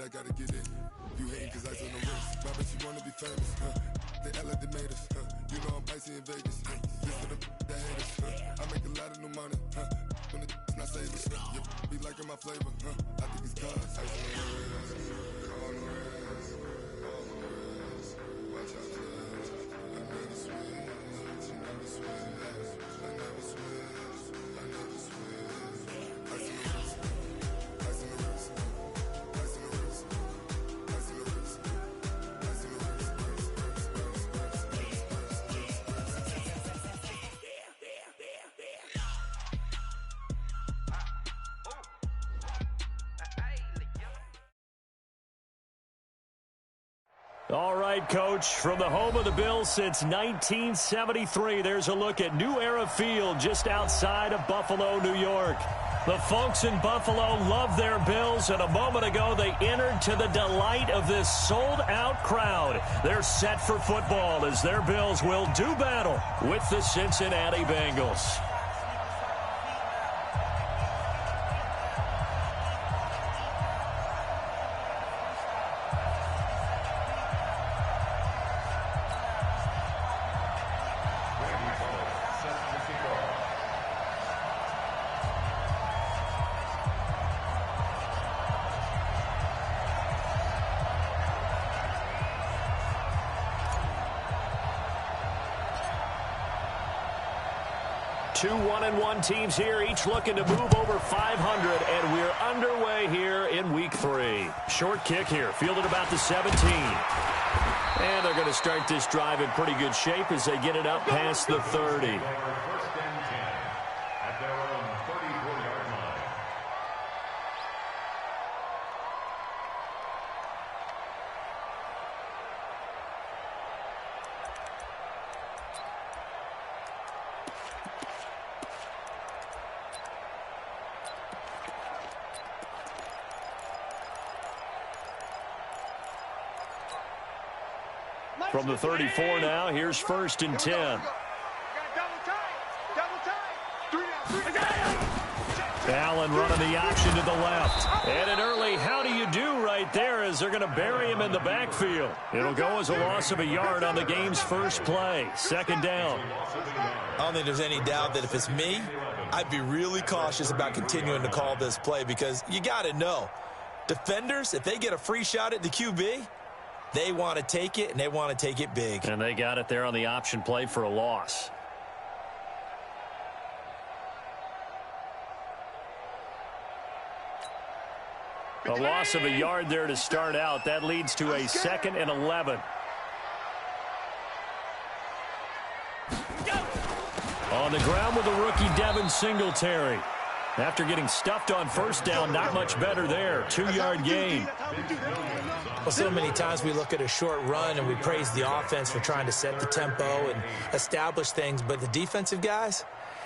I gotta get it. You hating cause I on the wrist. My bitch, you wanna be famous, They act like they made us, You know I'm icy in Vegas, This for the that hate us, I make a lot of new money, When the not saving, be liking my flavor, I think it's cause ice on the wrist, on the wrist, on the wrist. Watch out, please. I never switch, you never switch. I never switch, I never switch. Ice on the wrist, ice on the wrist, ice on the wrist, ice on the wrist, ice on the wrist. All right, Coach, from the home of the Bills since 1973, there's a look at New Era Field just outside of Buffalo, New York. The folks in Buffalo love their Bills, and a moment ago they entered to the delight of this sold-out crowd. They're set for football as their Bills will do battle with the Cincinnati Bengals. Two 1-1 teams here, each looking to move over 500, and we're underway here in Week 3. Short kick here, fielded about the 17. And they're going to start this drive in pretty good shape as they get it up past the 30. From the 34 now, here's 1st and 10. Allen running the option to the left. And an early how do you do right there as they're going to bury him in the backfield. It'll go as a loss of a yard on the game's first play. 2nd down. I don't think there's any doubt that if it's me, I'd be really cautious about continuing to call this play because you got to know, defenders, if they get a free shot at the QB, they want to take it, and they want to take it big. And they got it there on the option play for a loss. A loss of a yard there to start out. That leads to a 2nd and 11. On the ground with the rookie Devin Singletary. After getting stuffed on 1st down, not much better there. 2-yard gain. Well, so many times we look at a short run and we praise the offense for trying to set the tempo and establish things. But the defensive guys,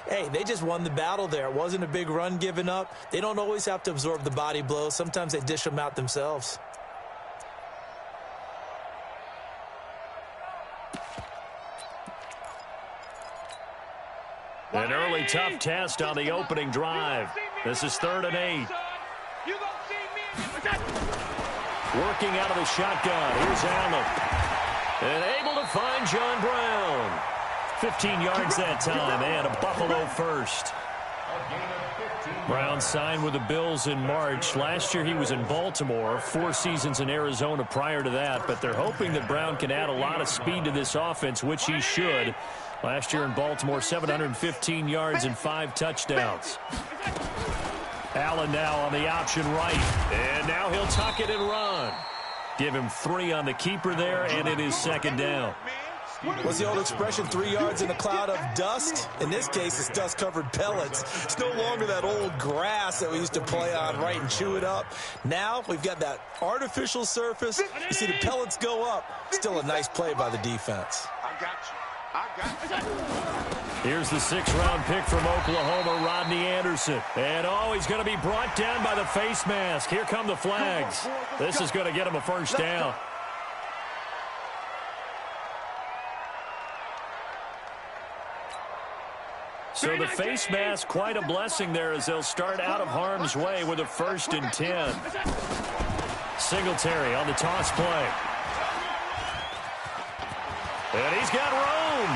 hey, they just won the battle there. It wasn't a big run given up. They don't always have to absorb the body blows. Sometimes they dish them out themselves. An early tough test on the opening drive. This is 3rd and 8. Working out of the shotgun. Here's Allen. And able to find John Brown. 15 yards that time and a Buffalo first. Brown signed with the Bills in March. Last year he was in Baltimore. 4 seasons in Arizona prior to that. But they're hoping that Brown can add a lot of speed to this offense, which he should. Last year in Baltimore, 715 yards and 5 touchdowns. Allen now on the option right. And now he'll tuck it and run. Give him 3 on the keeper there, and it is 2nd down. What's the old expression, 3 yards in a cloud of dust? In this case, it's dust-covered pellets. It's no longer that old grass that we used to play on, right, and chew it up. Now we've got that artificial surface. You see the pellets go up. Still a nice play by the defense. I got you. Here's the 6th-round pick from Oklahoma, Rodney Anderson. And, oh, he's going to be brought down by the face mask. Here come the flags. This is going to get him a 1st down. So the face mask, quite a blessing there as they'll start out of harm's way with a 1st and 10. Singletary on the toss play. And he's got room.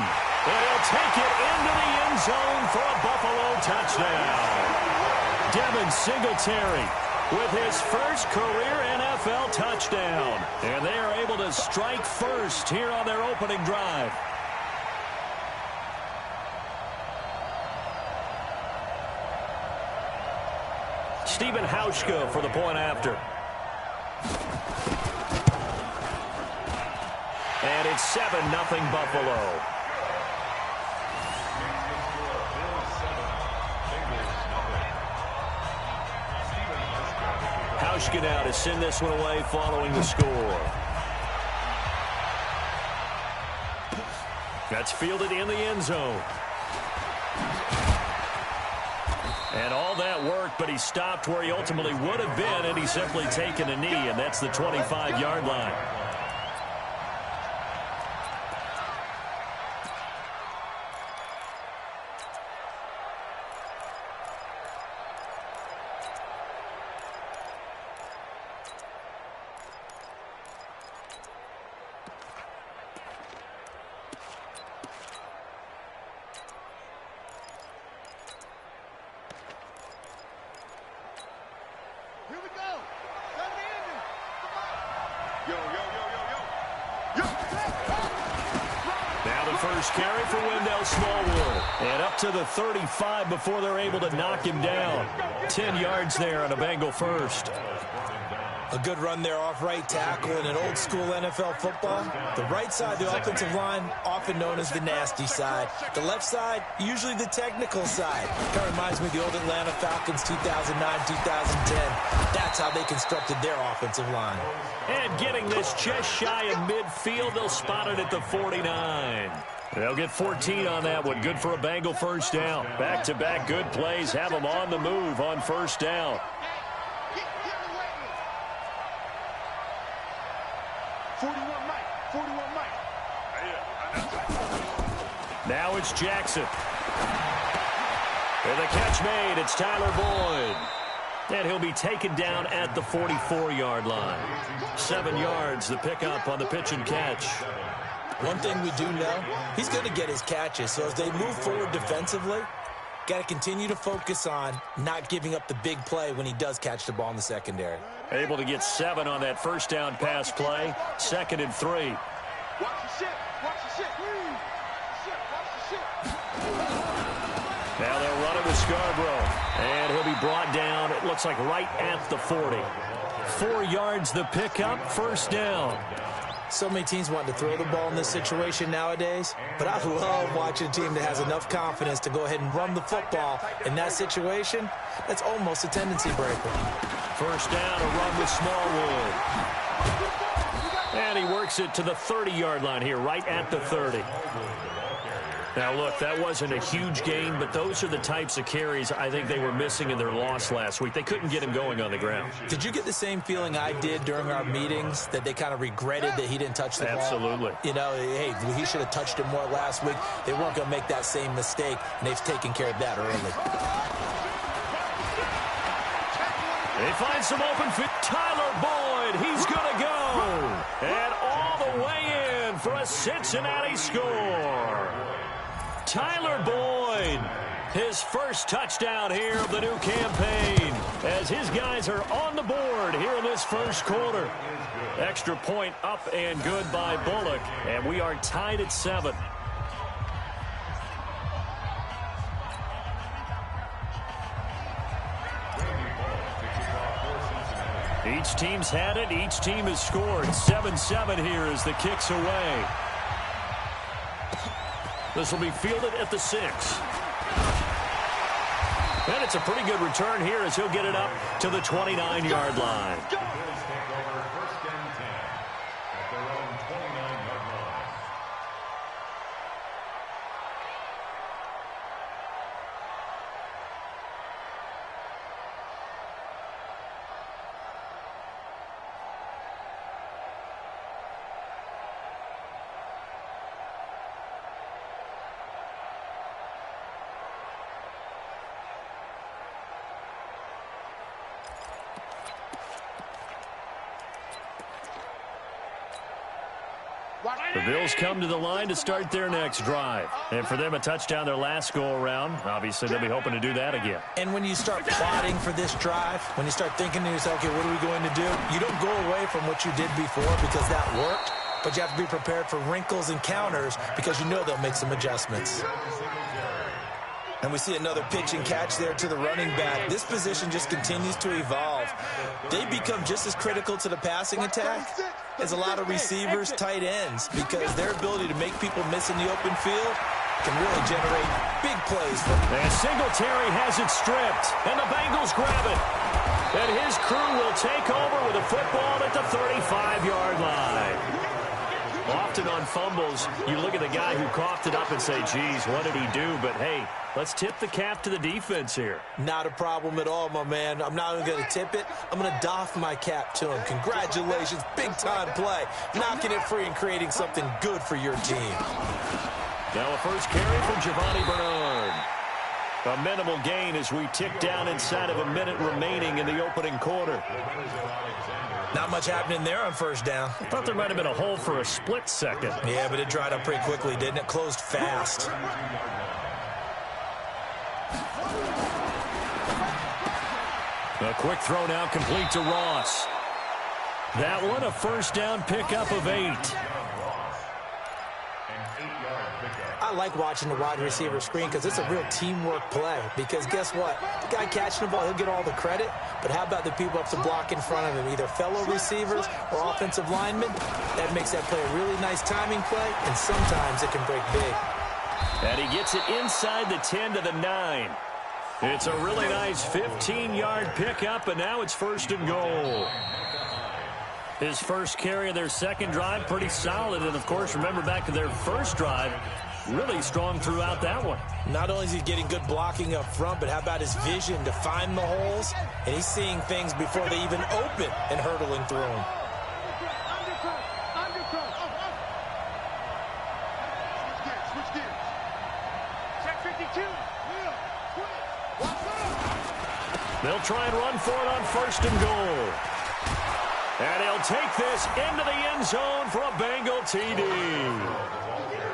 And he'll take it into the end zone for a Buffalo touchdown. Devin Singletary with his first career NFL touchdown. And they are able to strike first here on their opening drive. Stephen Hauschka for the point after. And it's 7-0 Buffalo. Hauschka now to send this one away following the score. That's fielded in the end zone. And all that work, but he stopped where he ultimately would have been, and he's simply taken a knee, and that's the 25-yard line. First carry for Wendell Smallwood. And up to the 35 before they're able to knock him down. 10 yards there on a Bengal first. A good run there off right tackle in an old-school NFL football. The right side, the offensive line, often known as the nasty side. The left side, usually the technical side. Kind of reminds me of the old Atlanta Falcons 2009-2010. That's how they constructed their offensive line. And getting this just shy of midfield, they'll spot it at the 49. They'll get 14 on that one. Good for a Bengal first down. Back-to-back good plays have them on the move on first down. Now it's Jackson. And the catch made. It's Tyler Boyd. And he'll be taken down at the 44-yard line. 7 yards, the pickup on the pitch and catch. One thing we do know, he's going to get his catches. So as they move forward defensively, got to continue to focus on not giving up the big play when he does catch the ball in the secondary. Able to get 7 on that first down pass play. 2nd and 3. Watch the shit. Watch the shit. Now they'll run it with Scarborough. And he'll be brought down, it looks like right at the 40. 4 yards the pickup, first down. So many teams want to throw the ball in this situation nowadays, but I love watching a team that has enough confidence to go ahead and run the football. In that situation, that's almost a tendency breaker. First down, a run with Smallwood. And he works it to the 30-yard line here, right at the 30. Now, look, that wasn't a huge gain, but those are the types of carries I think they were missing in their loss last week. They couldn't get him going on the ground. Did you get the same feeling I did during our meetings, that they kind of regretted that he didn't touch the ball? Absolutely. You know, hey, he should have touched it more last week. They weren't going to make that same mistake, and they've taken care of that early. They find some open fit. Tyler Boyd, he's going to go. And all the way in for a Cincinnati score. Tyler Boyd, his first touchdown here of the new campaign, as his guys are on the board here in this first quarter. Extra point up and good by Bullock, and we are tied at 7. Each team's had it. Each team has scored. 7-7 here as the kick's away. This will be fielded at the 6. And it's a pretty good return here as he'll get it up to the 29-yard line. The Bills come to the line to start their next drive. And for them, a touchdown their last go-around. Obviously, they'll be hoping to do that again. And when you start plotting for this drive, when you start thinking to yourself, okay, what are we going to do? You don't go away from what you did before because that worked, but you have to be prepared for wrinkles and counters because you know they'll make some adjustments. And we see another pitch and catch there to the running back. This position just continues to evolve. They become just as critical to the passing attack as a lot of receivers, tight ends, because their ability to make people miss in the open field can really generate big plays. And Singletary has it stripped, and the Bengals grab it. And his crew will take over with a football at the 35-yard line. Often on fumbles, you look at the guy who coughed it up and say, geez, what did he do? But, hey, let's tip the cap to the defense here. Not a problem at all, my man. I'm not even going to tip it. I'm going to doff my cap to him. Congratulations. Big-time play. Knocking it free and creating something good for your team. Now a first carry from Giovanni Bernard. A minimal gain as we tick down inside of a minute remaining in the opening quarter. Not much happening there on first down. I thought there might have been a hole for a split second. Yeah, but it dried up pretty quickly, didn't it? Closed fast. A quick throw now complete to Ross. That one, a first down pickup of 8. I like watching the wide receiver screen because it's a real teamwork play. Because guess what? The guy catching the ball, he'll get all the credit. But how about the people up to block in front of him? Either fellow receivers or offensive linemen. That makes that play a really nice timing play, and sometimes it can break big. And he gets it inside the 10 to the 9. It's a really nice 15-yard pickup, and now it's first and goal. His first carry of their second drive, pretty solid. And, of course, remember back to their first drive, really strong throughout that one. Not only is he getting good blocking up front, but how about his vision to find the holes? And he's seeing things before they even open and hurdling through them. Switch gears. Check 52. They'll try and run for it on first and goal. And he'll take this into the end zone for a Bengal TD.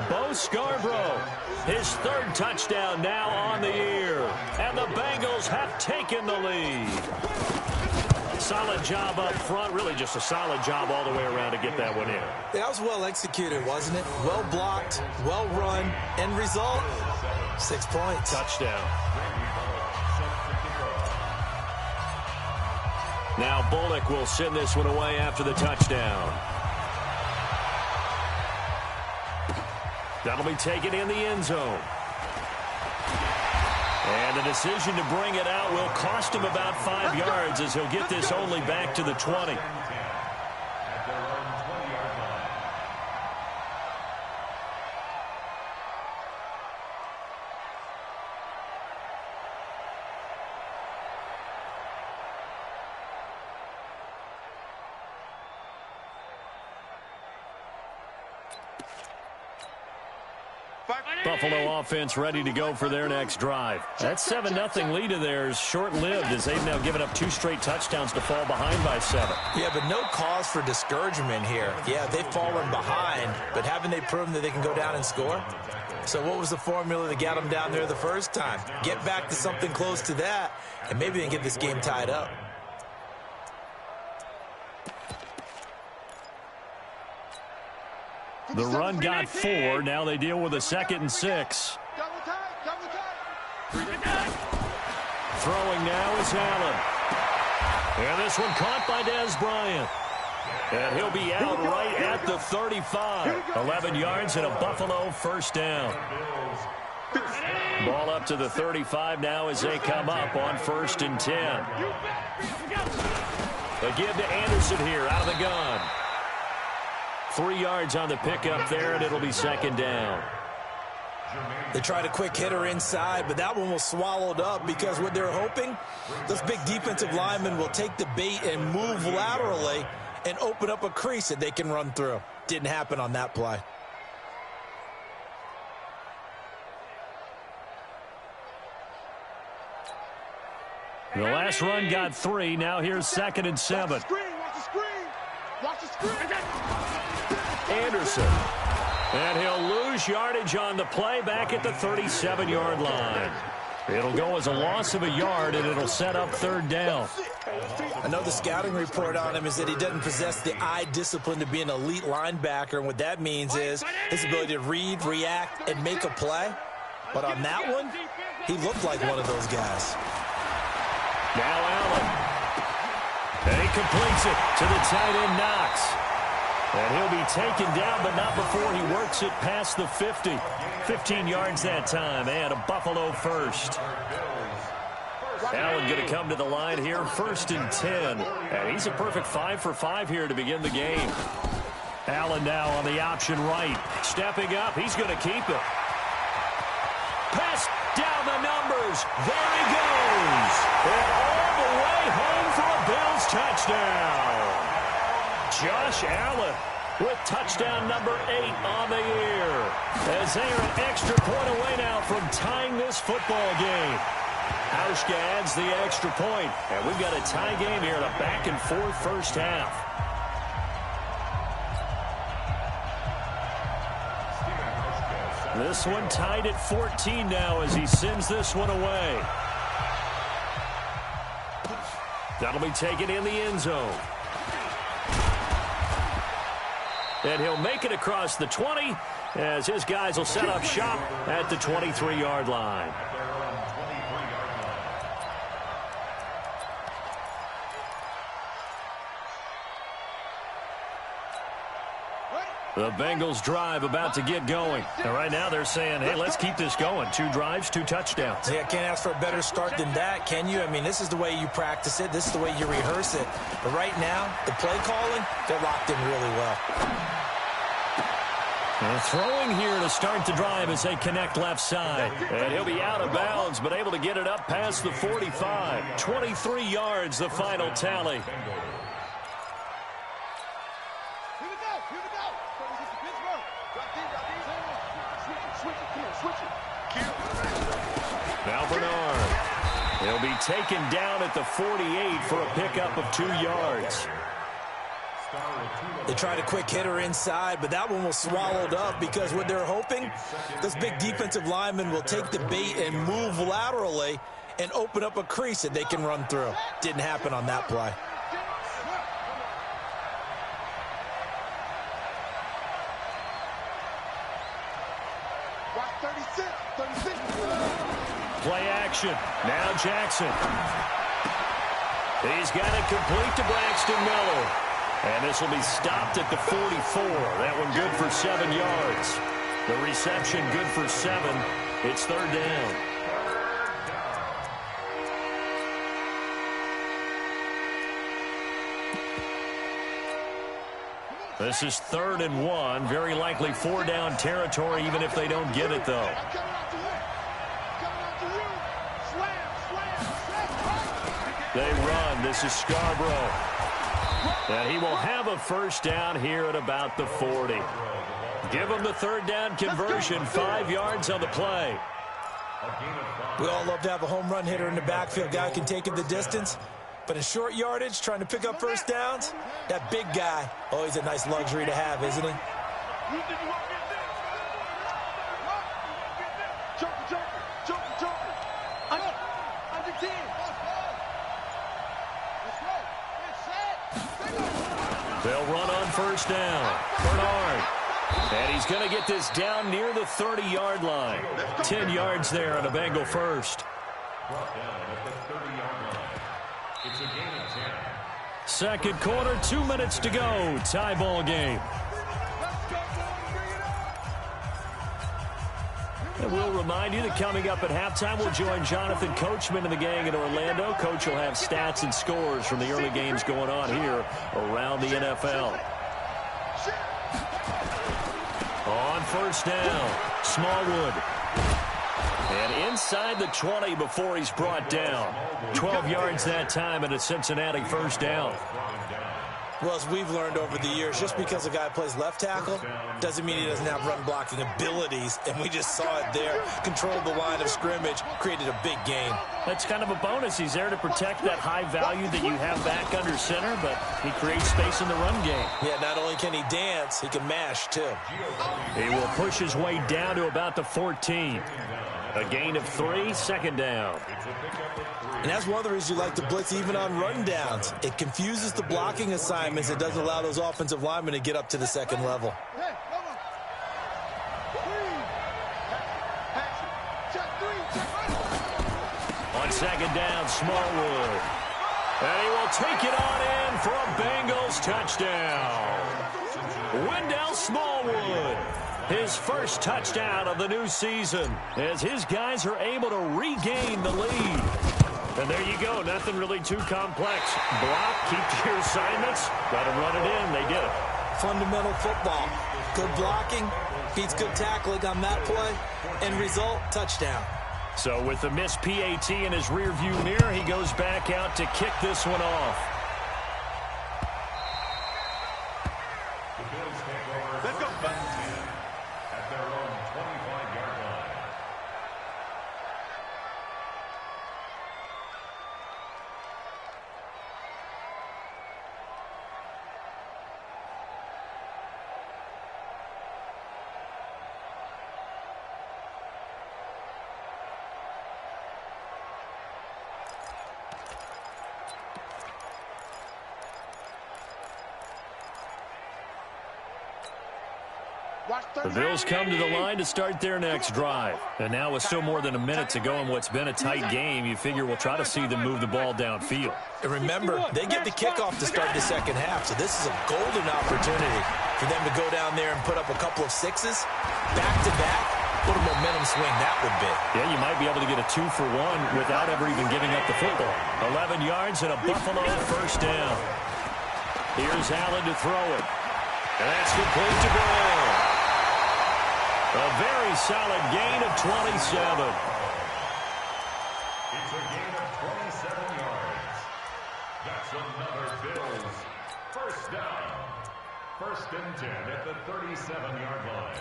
Bo Scarborough, his third touchdown now on the year. And the Bengals have taken the lead. Solid job up front, really just a solid job all the way around to get that one in. That was well executed, wasn't it? Well blocked, well run, end result, 6 points. Touchdown. Now Bullock will send this one away after the touchdown. That'll be taken in the end zone. And the decision to bring it out will cost him about 5 yards as he'll get this only back to the 20. Buffalo offense ready to go for their next drive. That 7-0 lead of theirs short-lived as they've now given up 2 straight touchdowns to fall behind by 7. Yeah, but no cause for discouragement here. Yeah, they've fallen behind, but haven't they proven that they can go down and score? So what was the formula that got them down there the first time? Get back to something close to that, and maybe they can get this game tied up. The run got 4. Now they deal with a 2nd and 6. Double tight. Throwing now is Allen. And this one caught by Dez Bryant. And he'll be out right at the 35. 11 yards and a Buffalo first down. Ball up to the 35 now as they come up on 1st and 10. They give to Anderson here out of the gun. 3 yards on the pickup there, and it'll be 2nd down. They tried a quick hitter inside, but that one was swallowed up because what they're hoping, those big defensive linemen will take the bait and move laterally and open up a crease that they can run through. Didn't happen on that play. The last run got 3. Now here's 2nd and 7. Watch the screen. Watch the screen. Anderson. And he'll lose yardage on the play back at the 37-yard line. It'll go as a loss of a yard, and it'll set up third down. I know the scouting report on him is that he doesn't possess the eye discipline to be an elite linebacker, and what that means is his ability to read, react, and make a play. But on that one, he looked like one of those guys. Now Allen. And he completes it to the tight end, Knox. And he'll be taken down, but not before he works it past the 50. 15 yards that time, and a Buffalo first. Allen going to come to the line here, 1st and 10. And he's a perfect 5 for 5 here to begin the game. Allen now on the option right. Stepping up, he's going to keep it. Pass down the numbers. There he goes. And all the way home for a Bills touchdown. Josh Allen with touchdown number 8 on the year. As they are an extra point away now from tying this football game. Hauschka adds the extra point, and we've got a tie game here in a back-and-forth first half. This one tied at 14 now as he sends this one away. That'll be taken in the end zone. And he'll make it across the 20 as his guys will set up shop at the 23-yard line. The Bengals drive about to get going. And right now they're saying, hey, let's keep this going. 2 drives, 2 touchdowns. Yeah, can't ask for a better start than that, can you? I mean, this is the way you practice it. This is the way you rehearse it. But right now, the play calling, they're locked in really well. And throwing here to start the drive as they connect left side. And he'll be out of bounds, but able to get it up past the 45. 23 yards, the final tally. Now Bernard. He'll be taken down at the 48 for a pickup of 2 yards. They tried a quick hitter inside, but that one was swallowed up because what they're hoping, this big defensive lineman will take the bait and move laterally and open up a crease that they can run through. Didn't happen on that play. Play action. Now Jackson. He's got it complete to Braxton Miller. And this will be stopped at the 44. That one good for 7 yards. The reception good for 7. It's third down. This is 3rd and 1. Very likely 4-down territory, even if they don't get it, though. They run. This is Scarborough. And he will have a first down here at about the 40. Give him the 3rd down conversion. 5 yards on the play. We all love to have a home run hitter in the backfield. Guy can take it the distance. But in short yardage, trying to pick up first downs, that big guy, always a nice luxury to have, isn't he? They'll run on first down. Bernard. And he's going to get this down near the 30-yard line. 10 yards there on a Bengal first. Second quarter, 2 minutes to go. Tie ball game. And we'll remind you that coming up at halftime, we'll join Jonathan Coachman and the gang in Orlando. Coach will have stats and scores from the early games going on here around the NFL. On first down, Smallwood. And inside the 20 before he's brought down. 12 yards that time and a Cincinnati first down. Well, as we've learned over the years, just because a guy plays left tackle doesn't mean he doesn't have run-blocking abilities, and we just saw it there. Controlled the line of scrimmage, created a big gain. that's kind of a bonus. He's there to protect that high value that you have back under center, but he creates space in the run game. Yeah, not only can he dance, he can mash, too. He will push his way down to about the 14. A gain of 3, second down. And that's one of the reasons you like to blitz even on run downs. It confuses the blocking assignments. It doesn't allow those offensive linemen to get up to the second level. On second down, Smallwood. And he will take it on in for a Bengals touchdown. Wendell Smallwood, his first touchdown of the new season, as his guys are able to regain the lead. And there you go, nothing really too complex. Block, keep to your assignments, let them run it in. They did it. Fundamental football. Good blocking, beats good tackling on that play, and result, touchdown. So with the missed PAT in his rearview mirror, he goes back out to kick this one off. Let's go. At their own 25-yard line. The Bills come to the line to start their next drive. And now with still more than a minute to go in what's been a tight game, you figure we'll try to see them move the ball downfield. And remember, they get the kickoff to start the second half, so this is a golden opportunity for them to go down there and put up a couple of sixes back-to-back. What a momentum swing that would be. Yeah, you might be able to get a 2-for-1 without ever even giving up the football. 11 yards and a Buffalo first down. Here's Allen to throw it. And that's complete to Brown. A very solid gain of 27. It's a gain of 27 yards. That's another Bills first down. 1st and 10 at the 37-yard line.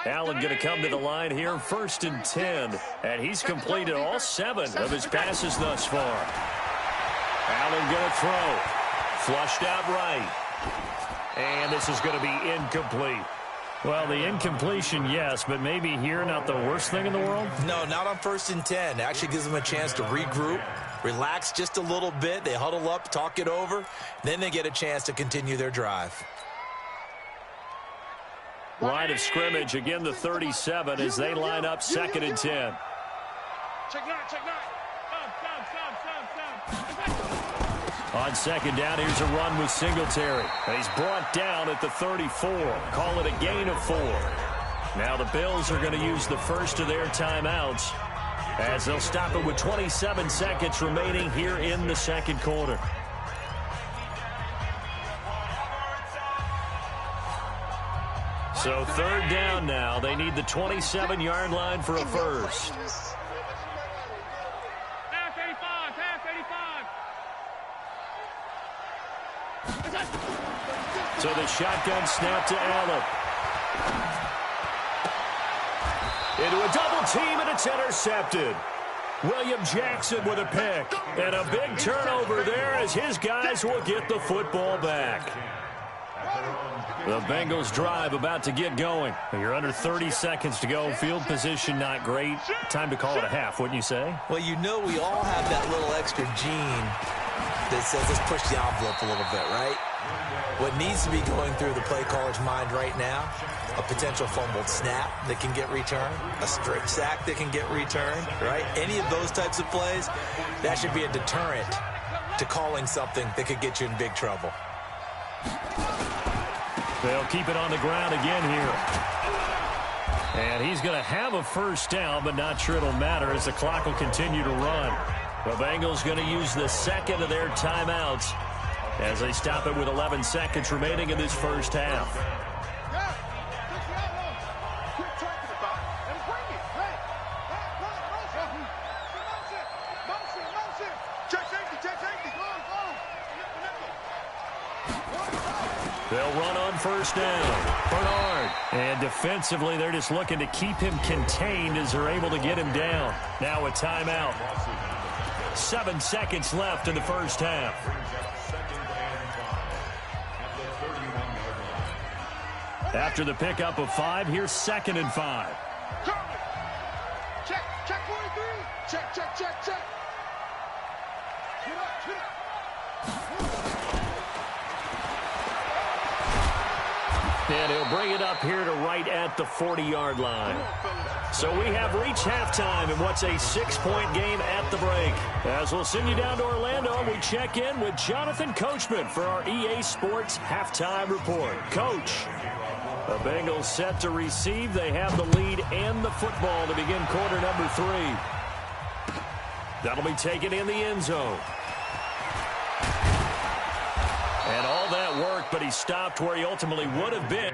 Allen going to come to the line here, 1st and 10. And he's completed all 7 of his passes thus far. Allen going to throw. Flushed out right. And this is going to be incomplete. Well, the incompletion, yes, but maybe here not the worst thing in the world? No, not on 1st and 10. It actually gives them a chance to regroup, relax just a little bit. They huddle up, talk it over. Then they get a chance to continue their drive. Line of scrimmage, again the 37 as they line up 2nd and 10. Check 9, check 9. On 2nd down, here's a run with Singletary. And he's brought down at the 34. Call it a gain of 4. Now the Bills are going to use the first of their timeouts as they'll stop it with 27 seconds remaining here in the second quarter. So 3rd down now. They need the 27-yard line for a first. So the shotgun snap to Allen. Into a double team, and it's intercepted. William Jackson with a pick. And a big turnover there as his guys will get the football back. The Bengals drive about to get going. You're under 30 seconds to go. Field position not great. Time to call it a half, wouldn't you say? Well, you know we all have that little extra gene that says let's push the envelope a little bit, right? What needs to be going through the play caller's mind right now, a potential fumbled snap that can get returned, a strip sack that can get returned, right? Any of those types of plays, that should be a deterrent to calling something that could get you in big trouble. They'll keep it on the ground again here. And he's going to have a first down, but not sure it'll matter as the clock will continue to run. The Bengals going to use the second of their timeouts as they stop it with 11 seconds remaining in this first half. They'll run on first down. Bernard. And defensively, they're just looking to keep him contained as they're able to get him down. Now a timeout. 7 seconds left in the first half. After the pickup of 5, here's 2nd and 5. Check, check 43. Check, check, check, check. Get up, get up. And he'll bring it up here to right at the 40-yard line. So we have reached halftime in what's a 6-point game at the break. As we'll send you down to Orlando, we check in with Jonathan Coachman for our EA Sports Halftime Report. Coach, the Bengals set to receive. They have the lead and the football to begin quarter number 3. That'll be taken in the end zone. And all that work, but he stopped where he ultimately would have been.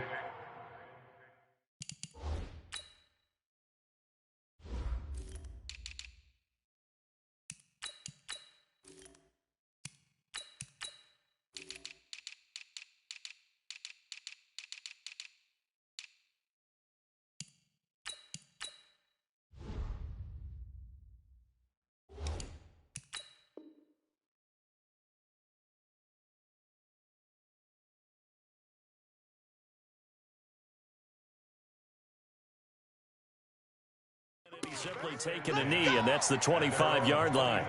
He's simply taken a knee, and that's the 25-yard line.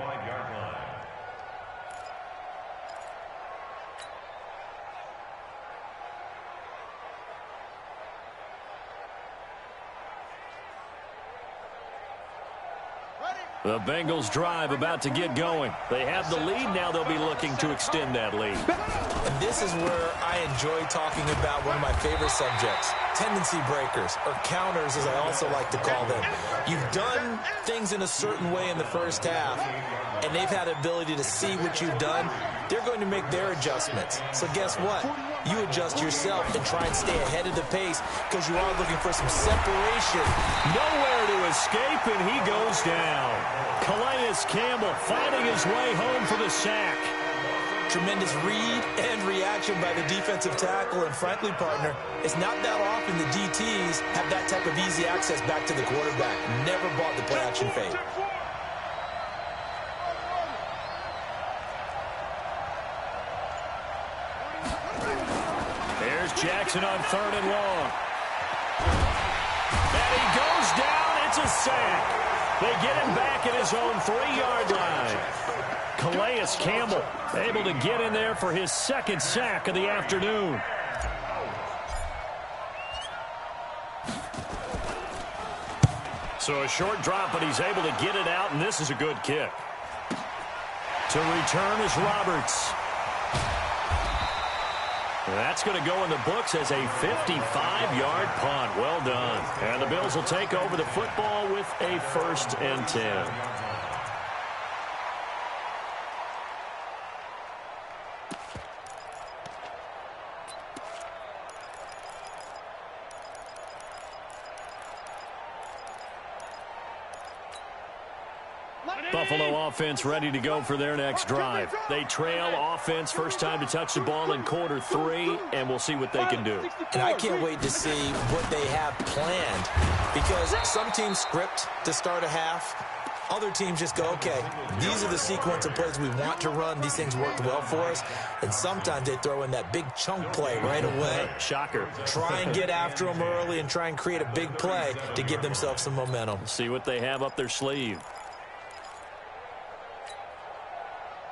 The Bengals drive about to get going. They have the lead. Now they'll be looking to extend that lead. And this is where I enjoy talking about one of my favorite subjects, tendency breakers, or counters as I also like to call them. You've done things in a certain way in the first half, and they've had the ability to see what you've done. They're going to make their adjustments. So guess what? You adjust yourself and try and stay ahead of the pace because you are looking for some separation. Nowhere to escape, and he goes down. Calais Campbell finding his way home for the sack. Tremendous read and reaction by the defensive tackle, and frankly, partner, it's not that often the DTs have that type of easy access back to the quarterback. Never bought the play-action fake. There's Jackson on 3rd and long. And he goes down. It's a sack. They get him back at his own 3-yard line. Calais Campbell able to get in there for his 2nd sack of the afternoon. So a short drop, but he's able to get it out, and this is a good kick. To return is Roberts. That's going to go in the books as a 55-yard punt. Well done. And the Bills will take over the football with a 1st and 10. Buffalo offense ready to go for their next drive. They trail offense, first time to touch the ball in quarter 3, and we'll see what they can do. And I can't wait to see what they have planned, because some teams script to start a half. Other teams just go, okay, these are the sequence of plays we want to run. These things worked well for us. And sometimes they throw in that big chunk play right away. Shocker. Try and get after them early and try and create a big play to give themselves some momentum. See what they have up their sleeve.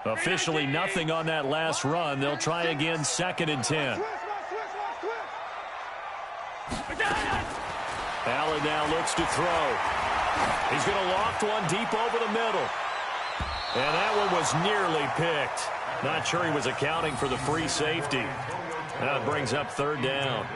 Officially nothing on that last run. They'll try again, 2nd and 10. Allen now looks to throw. He's going to loft one deep over the middle. And that one was nearly picked. Not sure he was accounting for the free safety. Now it brings up 3rd down.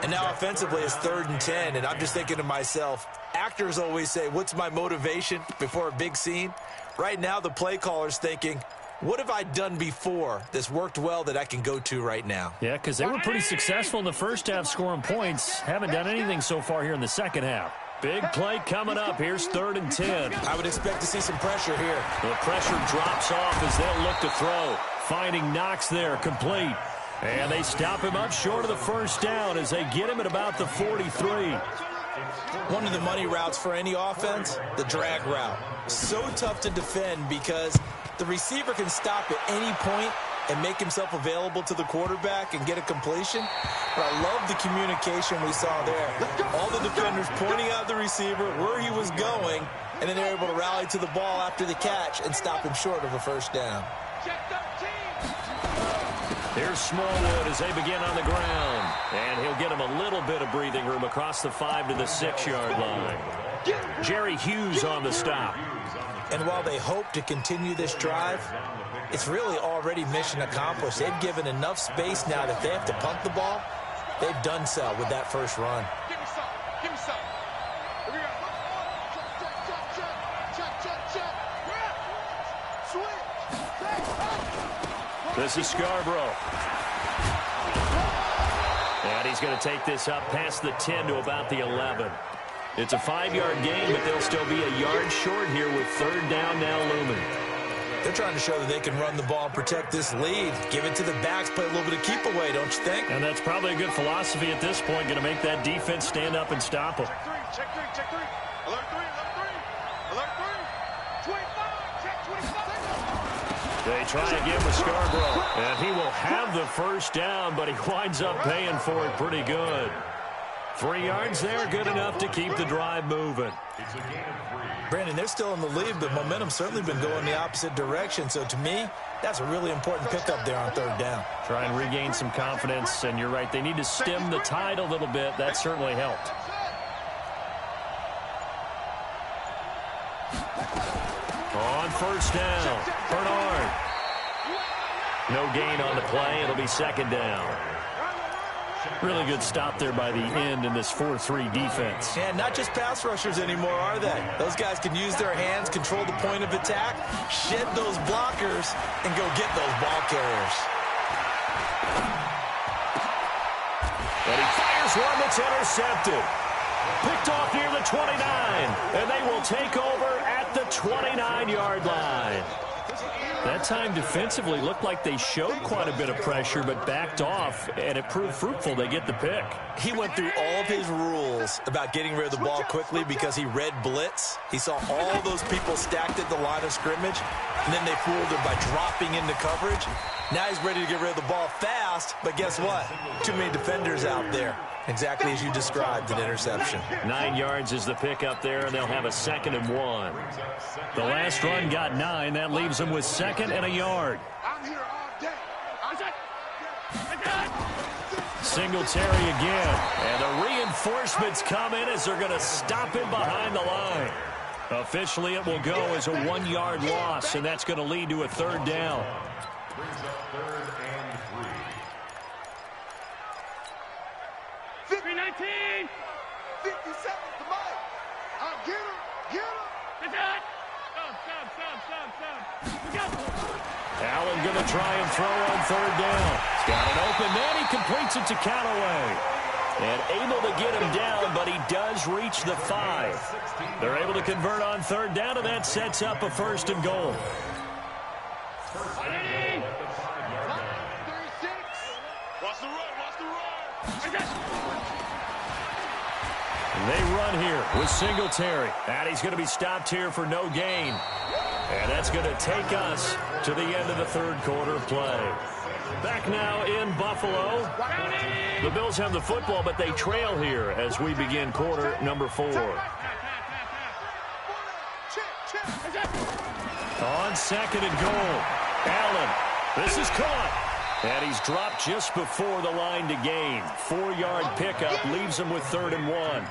And now offensively it's 3rd and 10, and I'm just thinking to myself, actors always say, what's my motivation before a big scene? Right now the play caller's thinking, what have I done before that's worked well that I can go to right now? Yeah, because they were pretty successful in the first half scoring points. Haven't done anything so far here in the second half. Big play coming up. Here's 3rd and 10. I would expect to see some pressure here. The pressure drops off as they'll look to throw. Finding Knox there, complete. And they stop him up short of the first down as they get him at about the 43. One of the money routes for any offense, the drag route. So tough to defend because the receiver can stop at any point and make himself available to the quarterback and get a completion. But I love the communication we saw there. All the defenders pointing out the receiver, where he was going, and then they're able to rally to the ball after the catch and stop him short of a first down. Here's Smallwood as they begin on the ground. And he'll get him a little bit of breathing room across the 5 to the 6-yard line. Jerry Hughes on the stop. And while they hope to continue this drive, it's really already mission accomplished. They've given enough space now that they have to punt the ball. They've done so with that first run. Give me some. Give me some. Here we go. Check. Switch. This is Scarborough. And he's going to take this up past the 10 to about the 11. It's a 5-yard gain, but they'll still be a yard short here with third down now looming. They're trying to show that they can run the ball and protect this lead. Give it to the backs, play a little bit of keep away, don't you think? And that's probably a good philosophy at this point, going to make that defense stand up and stop them. Check three. Alert three. 25. Check 25. They try again with Scarborough. And he will have the first down, but he winds up paying for it pretty good. 3 yards there, good enough to keep the drive moving. Brandon, they're still in the lead, but momentum's certainly been going the opposite direction. So to me, that's a really important pickup there on third down. Try and regain some confidence, and you're right, they need to stem the tide a little bit. That certainly helped. On first down, Bernard. No gain on the play. It'll be second down. Really good stop there by the end in this 4-3 defense. And not just pass rushers anymore, are they? Those guys can use their hands, control the point of attack, shed those blockers, and go get those ball carriers. And he fires one that's intercepted. Picked off near the 29. And they will take over at the 29-yard line. That time defensively looked like they showed quite a bit of pressure but backed off, and it proved fruitful. They get the pick. He went through all of his rules about getting rid of the ball quickly because he read blitz. He saw all those people stacked at the line of scrimmage, and then they fooled him by dropping into coverage. Now he's ready to get rid of the ball fast, but guess what? Too many defenders out there. Exactly as you described, an interception. 9 yards is the pick up there, and they'll have a 2nd and 1. The last run got 9. That leaves them with 2nd and a yard. I'm here all day. Singletary again. And the reinforcements come in as they're going to stop him behind the line. Officially, it will go as a 1-yard loss, and that's going to lead to a third down. Brings up 3rd and 3. 319. 50 seconds to Mike. I'll get him. Get him. Allen going to try and throw on third down. He's got an open man. He completes it to Callaway. And able to get him down, but he does reach the 5. They're able to convert on third down, and that sets up a 1st and goal. 36. Watch the run. They run here with Singletary. And he's going to be stopped here for no gain. And that's going to take us to the end of the third quarter play. Back now in Buffalo. The Bills have the football, but they trail here as we begin quarter number 4. On 2nd and goal. Allen. This is caught. And he's dropped just before the line to gain. 4-yard pickup leaves him with 3rd and 1.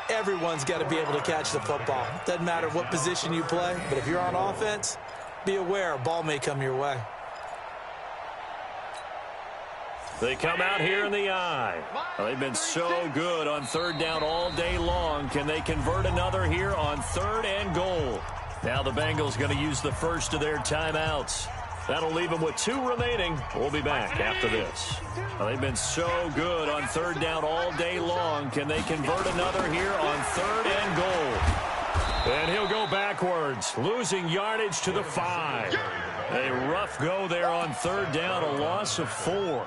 Everyone's got to be able to catch the football. Doesn't matter what position you play, but if you're on offense, be aware a ball may come your way. They come out here in the eye. They've been so good on third down all day long. Can they convert another here on 3rd and goal? Now the Bengals going to use the first of their timeouts. That'll leave them with 2 remaining. We'll be back after this. They've been so good on third down all day long. Can they convert another here on 3rd and goal? And he'll go backwards, losing yardage to the 5. A rough go there on third down, a loss of 4.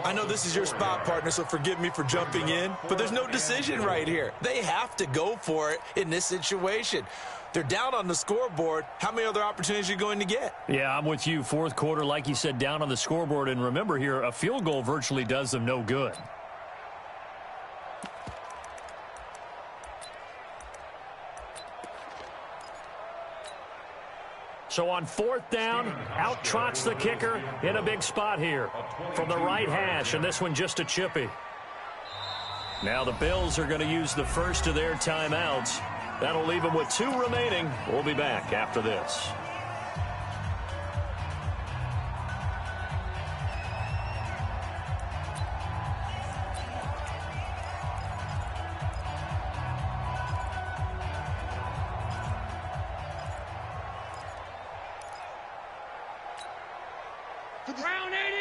I know this is your spot, partner, so forgive me for jumping in, but there's no decision right here. They have to go for it in this situation. They're down on the scoreboard. How many other opportunities are you going to get? Yeah, I'm with you. Fourth quarter, like you said, down on the scoreboard. And remember here, a field goal virtually does them no good. So on fourth down, out trots the kicker in a big spot here from the right hash, and this one just a chippy. Now the Bills are going to use the first of their timeouts. That'll leave them with 2 remaining. We'll be back after this.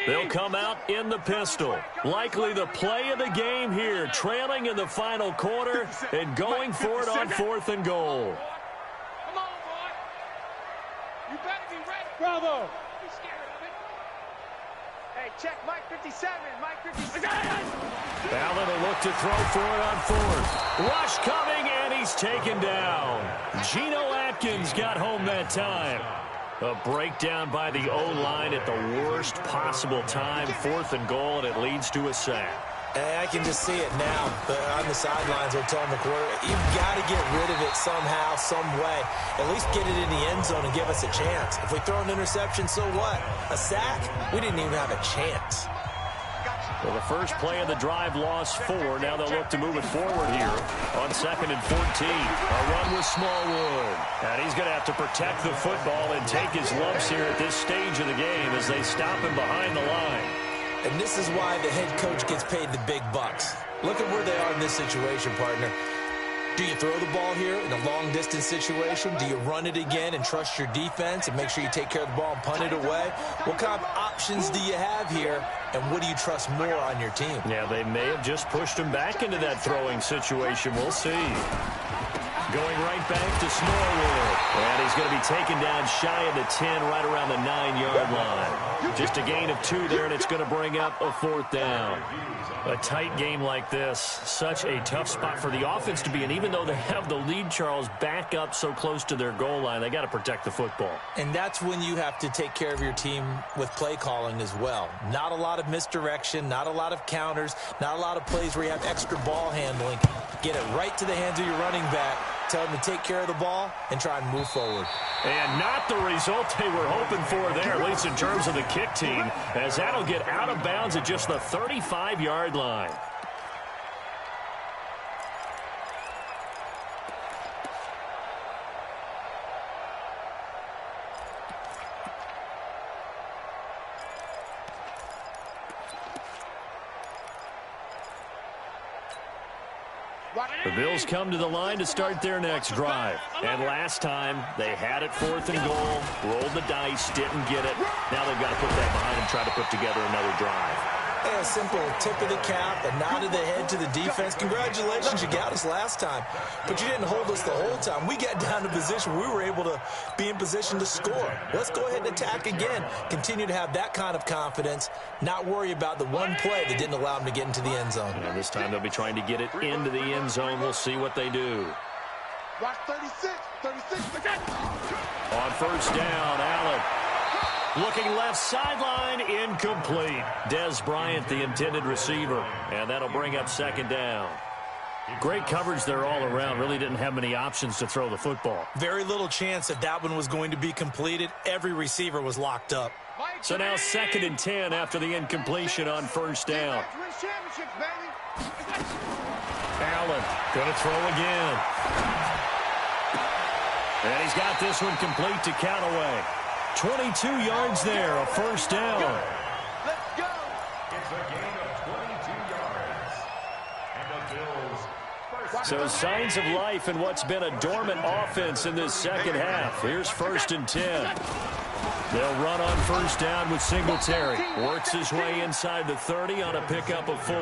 They'll come out in the pistol. Likely the play of the game here, trailing in the final quarter and going for it on 4th and goal. Come on, boy. You better be ready. Bravo. Don't be scared of it. Hey, check Mike 57. Mike 57. Allen will look to throw for it on 4th. Rush coming, and he's taken down. Geno Atkins got home that time. A breakdown by the O-line at the worst possible time. 4th and goal, and it leads to a sack. Hey, I can just see it now. On the sidelines, they're telling the quarterback, you've got to get rid of it somehow, some way. At least get it in the end zone and give us a chance. If we throw an interception, so what? A sack? We didn't even have a chance. Well, the first play of the drive lost 4. Now they'll look to move it forward here on 2nd and 14. A run with Smallwood. And he's going to have to protect the football and take his lumps here at this stage of the game as they stop him behind the line. And this is why the head coach gets paid the big bucks. Look at where they are in this situation, partner. Do you throw the ball here in a long-distance situation? Do you run it again and trust your defense and make sure you take care of the ball and punt it away? What kind of options do you have here, and what do you trust more on your team? Yeah, they may have just pushed him back into that throwing situation. We'll see. Going right back to Smallwood. And he's going to be taken down shy of the 10, right around the 9-yard line. Just a gain of 2 there, and it's going to bring up a 4th down. A tight game like this, such a tough spot for the offense to be in. Even though they have the lead, Charles, back up so close to their goal line, they got to protect the football. And that's when you have to take care of your team with play calling as well. Not a lot of misdirection, not a lot of counters, not a lot of plays where you have extra ball handling. Get it right to the hands of your running back. Tell them to take care of the ball and try and move forward. And not the result they were hoping for there, at least in terms of the kick team, as that'll get out of bounds at just the 35-yard line. The Bills come to the line to start their next drive. And last time, they had it 4th and goal, rolled the dice, didn't get it. Now they've got to put that behind and try to put together another drive. Hey, a simple tip of the cap, a nod of the head to the defense. Congratulations, you got us last time. But you didn't hold us the whole time. We got down to position. We were able to be in position to score. Let's go ahead and attack again. Continue to have that kind of confidence, not worry about the one play that didn't allow them to get into the end zone. And this time they'll be trying to get it into the end zone. We'll see what they do. Watch 36. On first down, Allen. Looking left sideline, incomplete. Dez Bryant, the intended receiver. And that'll bring up 2nd down. Great coverage there all around. Really didn't have many options to throw the football. Very little chance that one was going to be completed. Every receiver was locked up. So now 2nd and 10 after the incompletion on first down. Allen going to throw again. And he's got this one complete to Callaway. 22 yards there, a first down. Let's go. It's a gain of 22 yards. And the Bills first. So signs of life in what's been a dormant offense in this second half. Here's 1st and 10. They'll run on first down with Singletary. Works his way inside the 30 on a pickup of 4.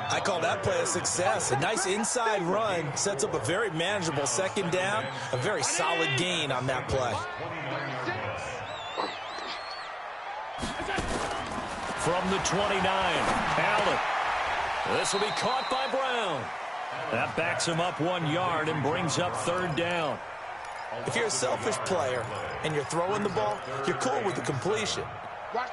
I call that play a success. A nice inside run sets up a very manageable second down, a very solid gain on that play. From the 29, Allen. This will be caught by Brown. That backs him up 1 yard and brings up third down. If you're a selfish player and you're throwing the ball, you're cool with the completion.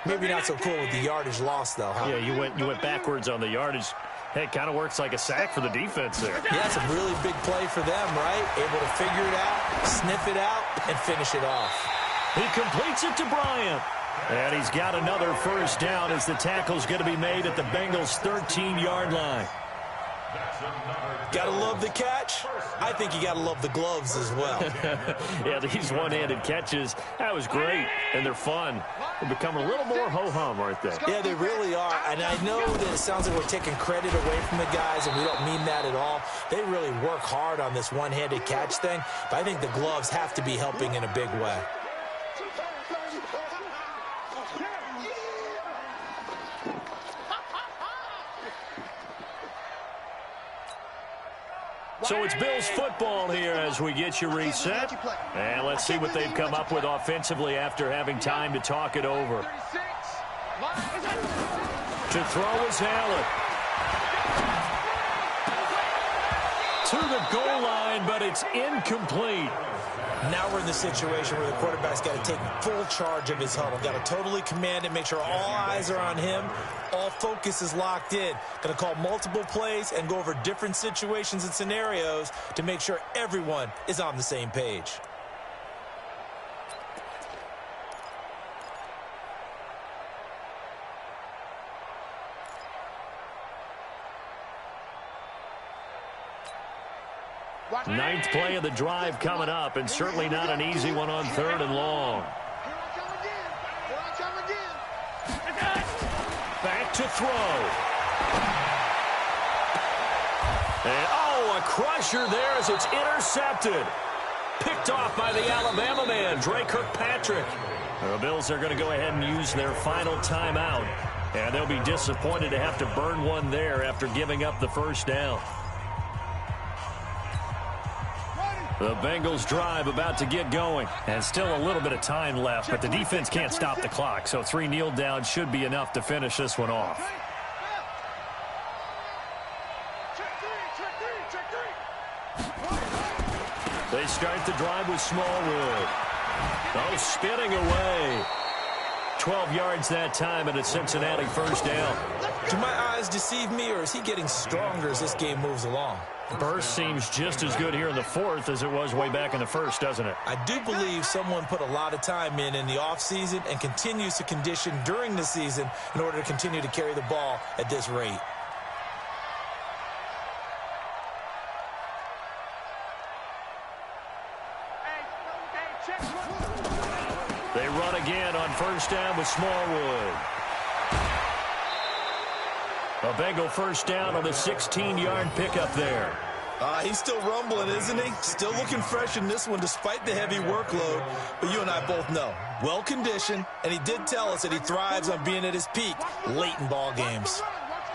Maybe not so cool with the yardage loss, though, huh? Yeah, you went backwards on the yardage. Hey, it kind of works like a sack for the defense there. Yeah, it's a really big play for them, right? Able to figure it out, sniff it out, and finish it off. He completes it to Bryant. And he's got another first down as the tackle's going to be made at the Bengals' 13-yard line. Gotta love the catch. I think you gotta love the gloves as well. Yeah, these one-handed catches, that was great, and they're fun. They become a little more ho-hum, aren't they? Yeah, they really are. And I know that it sounds like we're taking credit away from the guys, and we don't mean that at all. They really work hard on this one-handed catch thing, but I think the gloves have to be helping in a big way. So it's Bills football here as we get you reset. And let's see what they've come up with offensively after having time to talk it over. To throw is Allen. To the goal line, but it's incomplete. Now we're in the situation where the quarterback's got to take full charge of his huddle. Got to totally command it, make sure all eyes are on him. All focus is locked in. Going to call multiple plays and go over different situations and scenarios to make sure everyone is on the same page. Ninth play of the drive coming up, and certainly not an easy one on third and long. Back to throw. And, oh, a crusher there as it's intercepted. Picked off by the Alabama man, Dre Kirkpatrick. The Bills are going to go ahead and use their final timeout, and they'll be disappointed to have to burn one there after giving up the first down. The Bengals drive about to get going. And still a little bit of time left, but the defense can't stop the clock. So 3 kneel downs should be enough to finish this one off. They start the drive with Smallwood. Oh, spinning away. 12 yards that time and a Cincinnati first down. Do my eyes deceive me, or is he getting stronger as this game moves along? Burst seems just as good here in the fourth as it was way back in the first, doesn't it? I do believe someone put a lot of time in the offseason and continues to condition during the season in order to continue to carry the ball at this rate. They run again on first down with Smallwood. A Bengal first down on the 16-yard pickup there. He's still rumbling, isn't he? Still looking fresh in this one despite the heavy workload. But you and I both know, well-conditioned, and he did tell us that he thrives on being at his peak late in ball games.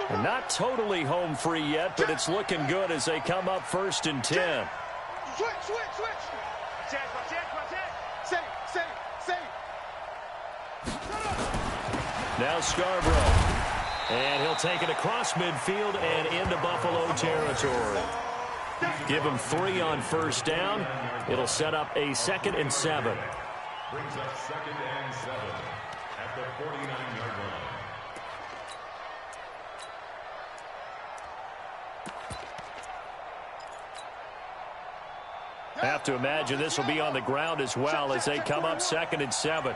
And not totally home free yet, but it's looking good as they come up 1st and 10. Switch. Now Scarborough. And he'll take it across midfield and into Buffalo territory. Give him 3 on first down. It'll set up a 2nd and 7. Brings up 2nd and 7 at the 49-yard line. Have to imagine this will be on the ground as well as they come up 2nd and 7.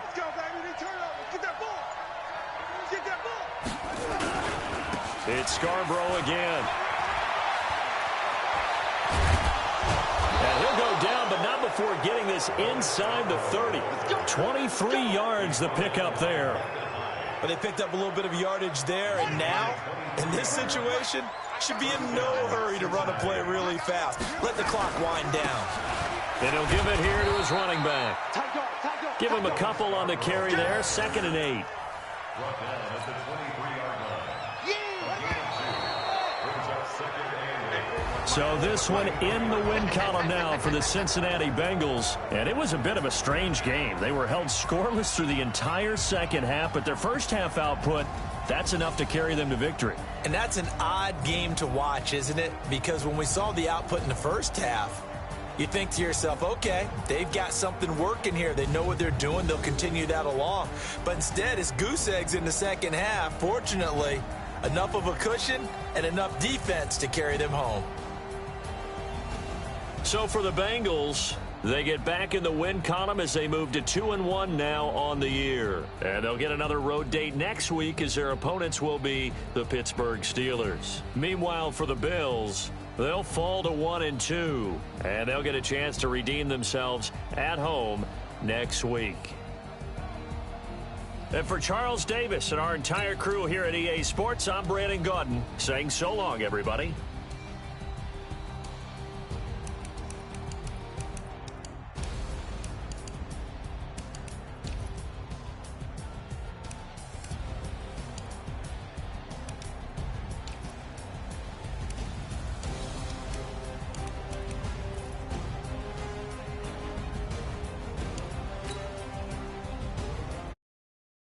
It's Scarborough again. And he'll go down, but not before getting this inside the 30. 23 yards the pickup there. But they picked up a little bit of yardage there, and now, in this situation, should be in no hurry to run a play really fast. Let the clock wind down. And he'll give it here to his running back. Give him a couple on the carry there, 2nd and 8. Brought down at the 23-yard line. So this one in the win column now for the Cincinnati Bengals. And it was a bit of a strange game. They were held scoreless through the entire second half, but their first half output, that's enough to carry them to victory. And that's an odd game to watch, isn't it? Because when we saw the output in the first half, you think to yourself, okay, they've got something working here. They know what they're doing. They'll continue that along. But instead, it's goose eggs in the second half. Fortunately, enough of a cushion and enough defense to carry them home. So for the Bengals, they get back in the win column as they move to 2-1 now on the year. And they'll get another road date next week as their opponents will be the Pittsburgh Steelers. Meanwhile, for the Bills, they'll fall to 1-2, and they'll get a chance to redeem themselves at home next week. And for Charles Davis and our entire crew here at EA Sports, I'm Brandon Gaudin saying so long, everybody.